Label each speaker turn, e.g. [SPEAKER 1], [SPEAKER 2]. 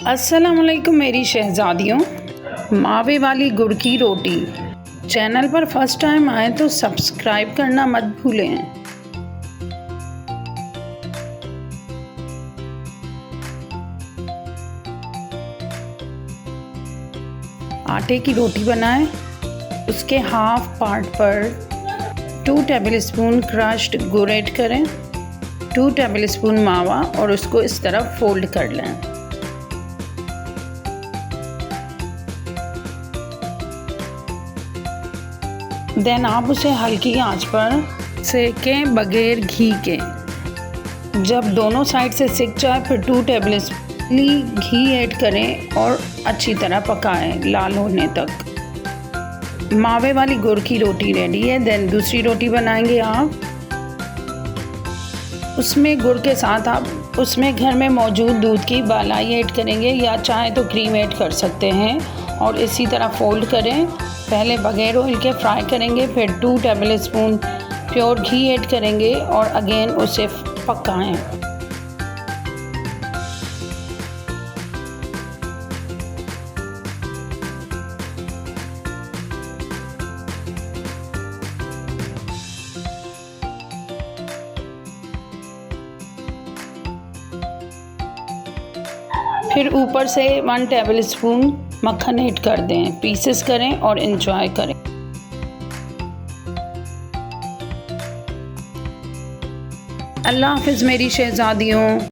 [SPEAKER 1] अस्सलाम वालेकुम मेरी शहज़ादियों। मावे वाली गुड़ की रोटी चैनल पर फर्स्ट टाइम आए तो सब्सक्राइब करना मत भूलें। आटे की रोटी बनाएं। उसके हाफ पार्ट पर 2 टेबलस्पून क्रश्ड गुड़ ऐड करें, 2 टेबलस्पून मावा और उसको इस तरह फोल्ड कर लें। देन आप उसे हल्की आंच पर सेकें बगैर घी के। जब दोनों साइड से सिक जाए फिर 2 टेबलस्पून घी ऐड करें और अच्छी तरह पकाएं लाल होने तक। मावे वाली गुड़ की रोटी रेडी है। देन दूसरी रोटी बनाएंगे आप। उसमें गुड़ के साथ आप उसमें घर में मौजूद दूध की मलाई ऐड करेंगे या चाहे तो क्रीम ऐड कर सकते हैं और इसी तरह फोल्ड करें। पहले बगैर ऑयल के फ्राई करेंगे, फिर 2 टेबलस्पून प्योर घी ऐड करेंगे और अगेन उसे पकाएं। फिर ऊपर से 1 टेबलस्पून मक्खन ऐड कर दें, पीसेस करें और एंजॉय करें। अल्लाह हाफ़िज़ मेरी शहज़ादियों।